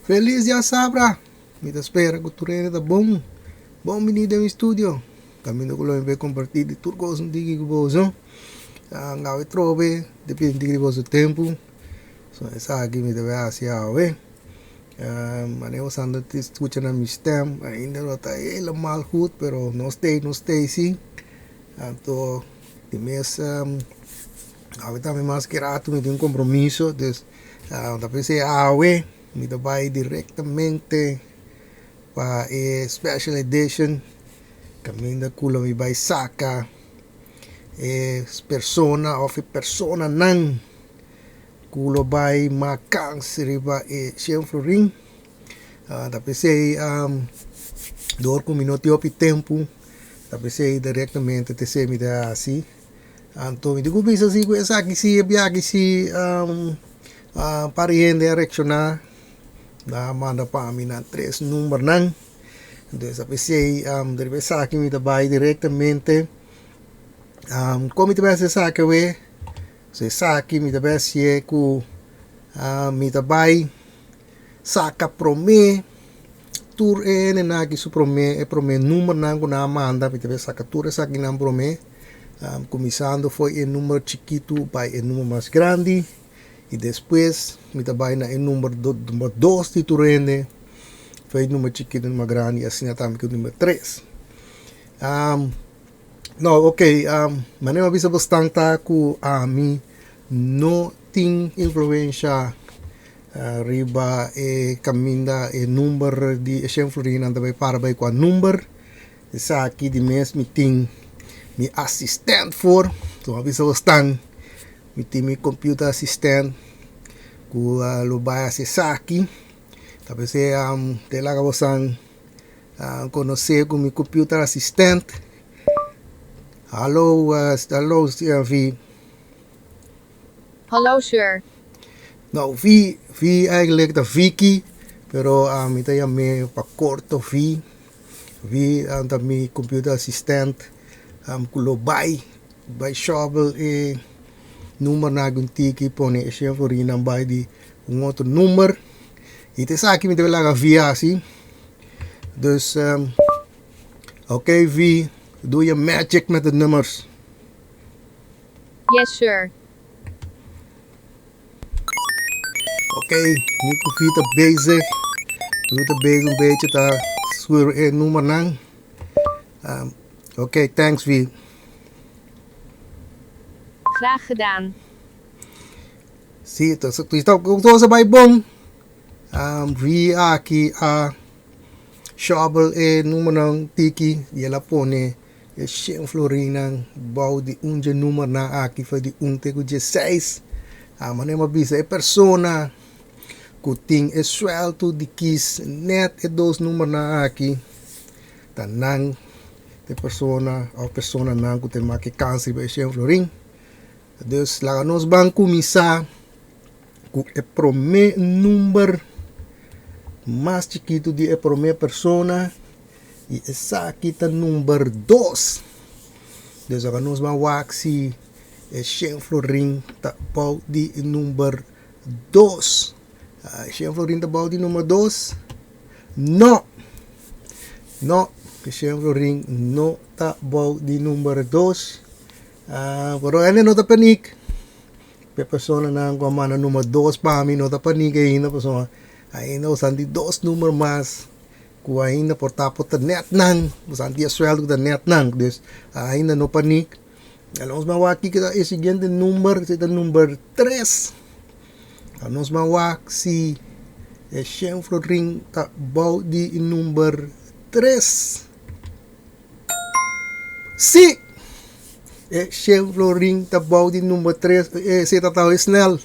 Feliz dia Sabra. Me espera que tu tá bom. Bom menino no estúdio. Caminho que eu vou compartilhar de tudo que eu digo que você. Ngau e trove, depende de você tempo. So essa aqui me deve assim a ver. Mas eu sando te escutando mi stem, ainda não tá ele mal goed, pero não stay sim. Então, de mês eu também mais que rato me tem compromisso, dus da pensei me vai diretamente para a special edition. Caminho da kula me vai saca persona of persona nang kulo bay makang siriba siyempre ring tapos ay door ko minuti opi tempo tapos ay diretamente te se mi da asi anto mi digo bisa si ko sa ki si biya ki si pariente directiona na manda pa mi na tres number nang tapos ay derive sa ki mi da bay diretamente como te vai sa que we se saki mi tabe sie ku mi tabai saka prome tur na ki su prome número na ku na manda mi tabe saka tur saki na prome começando foi em número chiquito para em número mais grande e depois mi tabai na em número 2 de turene foi número chiquito mais grande e assim até o número 3 no, ok. Manema bisa bastante ku mi no ting influência riba caminda number di exemplo anda vai para vai com number essa aqui de mês mi ting mi assistant for so bisa bastante mi ting mi computer assistant ku lo vai essa aqui talvez te laga bastante conhecer com mi computer assistant. Hallo, V. Hallo, sir. Nou, V eigenlijk de Vicky, pero ita ya me pa corto V. V anta mi computer assistant kulo by shovel nummer na guntiki pone exemplo rinang by di un outro nummer. Ite sa aqui me deve laga V assim. Dus oké, V. Doe je magic met de nummers. Yes, sir. Oké, nu kom je bezig. We zijn bezig een beetje te sturen nummer nang. Oké, thanks V. Graag gedaan. Zie je, dus ik sto sa bij bom. V aki shovel nummer nang tiki. Yela pone. Shem Florinang bau di unje nummer na aki fa di unte ku je 6 manema bisa persona ku ting suelto di kis net dos nummer na aki tanang de persona of persona nang ku te make kansi ba Shem Florin dus la nos banku misa ku prome number mas chiquito di prome persona e essa aqui tá número 2. Dus agora nós vamos waxi Shem Florin tá bom de número 2. Shem Florin tá bom de número 2. No, Shem Florin não tá bom de número 2. Pero ele não tá panic. A pessoa não comanda número 2 para mim não tá panic ainda, pessoa. Ainda usando de 2 números mais. Ku ainda por tapo ta net nang busan dia sweldo ta net nang dus ainda no panik alos mawaki kita siguiente number kita number 3 alos mawak si Shem Florin ta bau di number 3 si Shem Florin ta bau di number 3 si tataw snel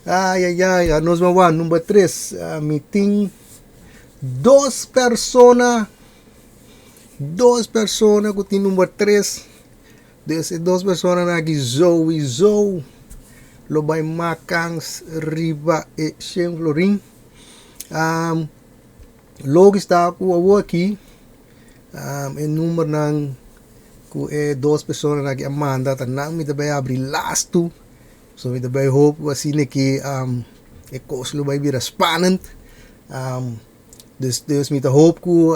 ay anos mawak number 3 meeting dos personas que tem número 3 dessas duas pessoas aqui Zoe lo vai macans riba e Shem Florin logo está com o aqui em número nang ku duas pessoas aqui Amanda tanang mi tabay abri last two so mi tabay hope wasine ki e kos lo vai vira spannend Dus met de hoop ko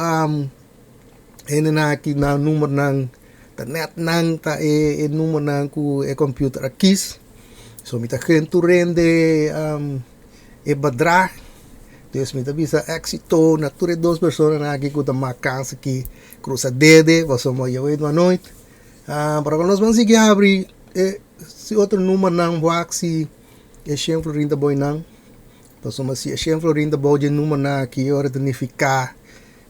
ene na ki na nummer nang ta net nang ta e nummer nang ku e computer akis. So met de gen rende e bedrag. Dus met de bisa éxito na ture dos personas na ki ku ta makansa ki cruza dede, was so je weet maar nooit. Para con los vansi que abri si outro número nang waxi e Shem Florinda boy nang. Então, se a Shem Florinda boy de número na que hora danificar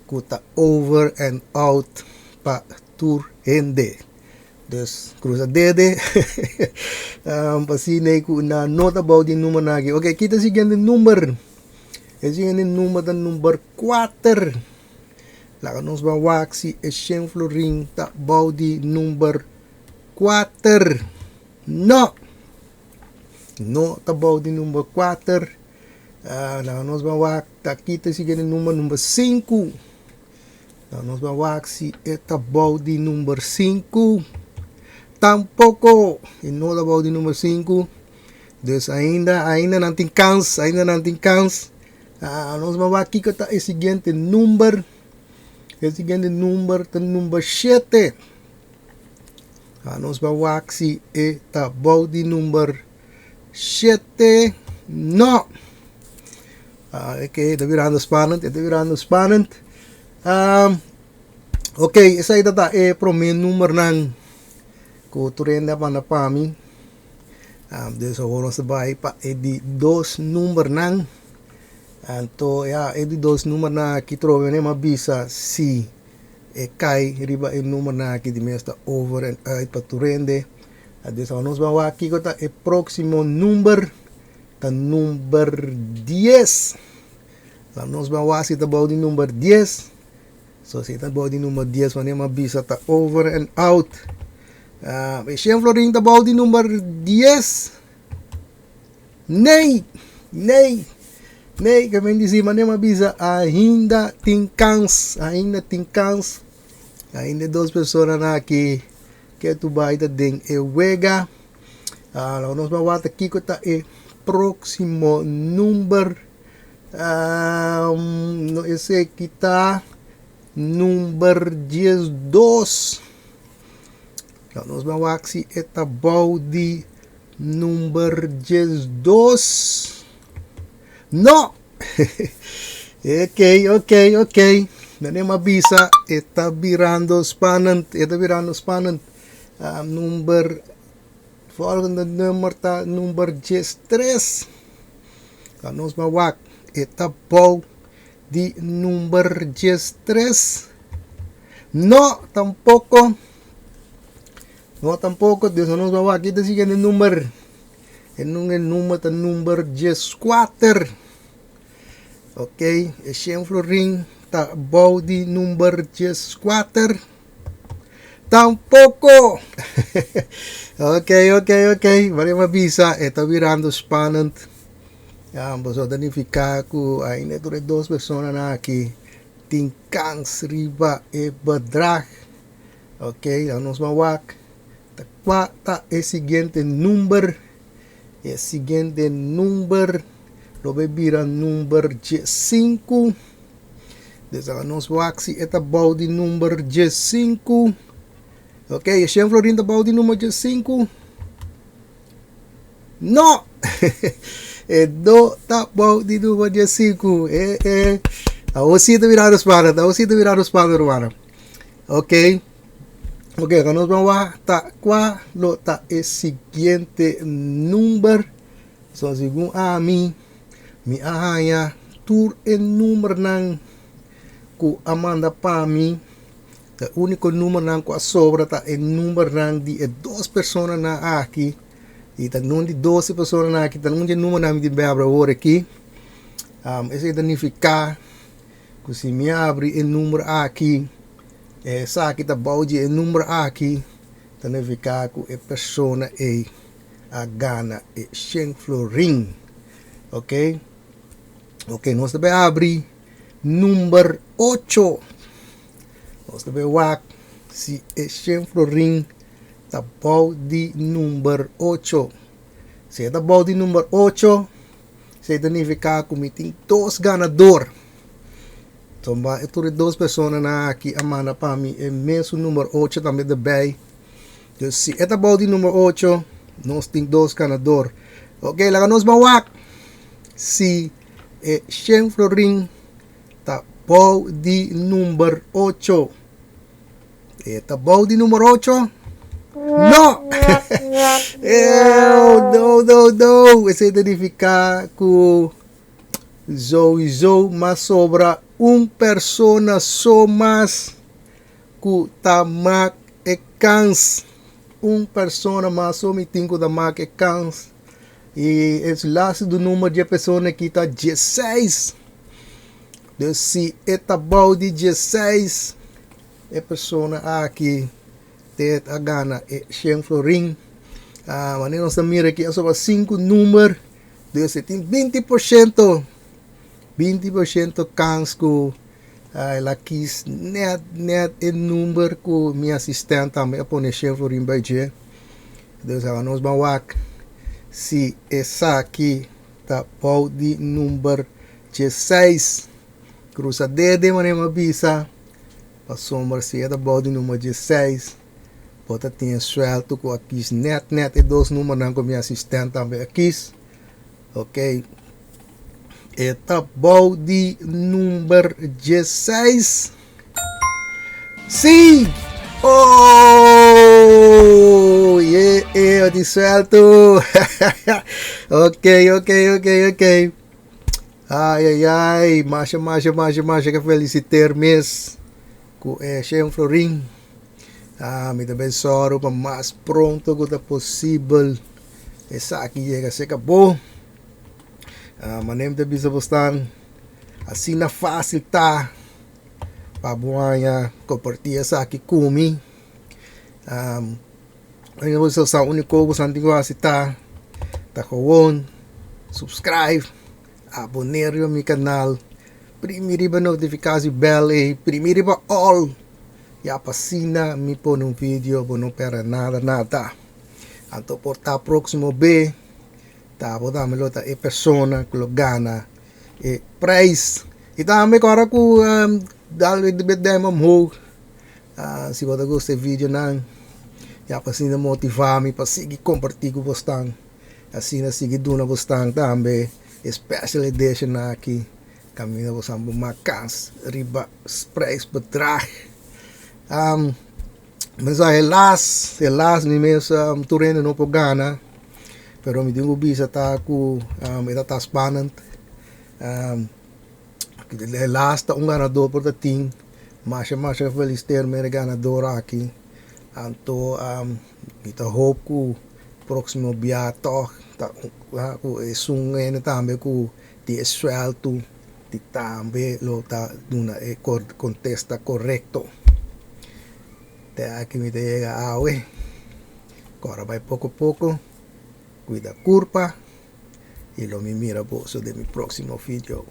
kuta over and out pa tour hende. Dus cruza dede. Pasine ku na nota boy de número na que. Okay, kita siguen el número. Siguen el número dan number 4. Laga nos va waxi e Shem Florinda boy de number 4. No. No tabaw di number 4. Nós vamos ver aqui está seguindo o número 5. Nós vamos ver se é tabaw di número 5. Tampouco. E não tabaw di número 5. Dus ainda não tem kans. Nós vamos ver aqui que está o seguinte número. O seguinte número está número 7. Nós vamos ver se é tabaw di número 7. No. Okay, está virando spannend. Okay, esa ita e pro meu número nang ko turenda pa na pami. Desa oras sabay pa edi dos número nang. Anto ya edi dos número na kitro ne mabisa si e kai riba e número na ki di mesta over and out pa turende. Desa nos va aqui ko ta e próximo número ta number 10. La nos va wasi ta body number 10. So si ta body number 10 mane mabisa ta over and out. Shem Florinda ta body number 10. Nee, kami si mane mabisa ainda tinkans. Ainda dos personas na que tu baita ding e wega. La nos va wata kiko ta e próximo número no ese kita número 12. Nos vamos a ver eta body número 12. No. Okay. Nane mabisa eta virando spannend. Number volgende nummer ta nummer 13. Nos vamos a ver eta bou di number 13. No, tampoco. Dios nos va a ver. Aquí te sigue el número. El número ta number 14. Ok, Shem Florinda ta bou di number 14. Tampoco. Okay. Vale mabisa. Está virando spannend. Boso danificar ko ainda ture dos personas na aqui tinkans riba e bedrag. Ok, nos mawak. Ta e seguinte número. Lo bebira número 5. Desa nos wak si eta body número 5. Ok, Shem Florinda body número 5. No. Do tabaw di número 5. Ahorita virado spannend, hermano. Ok, nos vamos a qual ta el siguiente número. So según a mí, mi ahaya tur el número nang ku amanda pa mí. El único número nang ku sobra ta el número nang di dos personas na aquí. E tanong di 12 personas na aqui, tanong di número namin di abra ora aqui. Esse identificar que se me abre o número aqui, sa kita bauji o número aqui, identificar que a persona é a gana e Shem Florinda. Ok, nós também abre número 8. Nós também wak si é Shem Florinda tabaw di number 8. Si tabaw di number 8, significa que me tem dois ganador. Então, ito rin duas pessoas na aqui amana para mim é mesmo número 8 também também. Então, se é about número 8, nós temos dois ganador. Ok, lá nós vamos se é Shen Florin tá bom de número 8. É tá bom de número 8? No! Não. Isso significa que mas sobra persona só mais que tá mac e cans. Persona mais só me tenho da mac e cans. E esse last do número de pessoa que tá 16. Então, se é bom de 16, é pessoa aqui tem a gana é Shen Florin. Mas nós mira aqui é só 5 números. Então, você tem 20% kans que ela quis net e número que minha assistente também põe Shen Florin by J. Então, nós vamos se essa aqui tá bom de número 16. Cruza dedo, mas não avisa. Passou se é bom de número 16. Pode ter suelto com aqui net e dois números com minha assistente também aqui. Ok. É tá bom de número 16. Sim! Oh! Yeah, de suelto. Ok. Ai, mas que felicitar mês com Shen Florin. Me também soro para mais pronto que possível. Essa aqui chega se acabou. Manem de bisa bostan. Assim na fácil tá. Para buaya compartilhar essa aqui comigo. Ainda você só único que você tem que tá com subscribe. Abonar no meu canal. Primeiro a notificação bell e primeiro a all. E a passina me põe um vídeo, não perde nada. Então por tá próximo B, tá botar melhor é persona que gana e price. E também agora com dá-lhe de demo mo. Se você gostou do vídeo não, já passina motivar-me para seguir compartilhar com vocês. Assim na seguir duna vocês também. Special edition aqui. Caminho você macas riba price bedrag. Mas helas mi mesmo tureno no pogana, pero me tengo bisa ta ku tá spannend. Helas tá ganador por the team, mas felicitar me ganador aqui. Anto kita hope ku próximo dia toch tá ku sungen também ku di suelto di também lo tá duna contesta correcto. Aqui me chega a agora vai pouco a pouco, cuida curva e lo me mira bolso de mi próximo vídeo.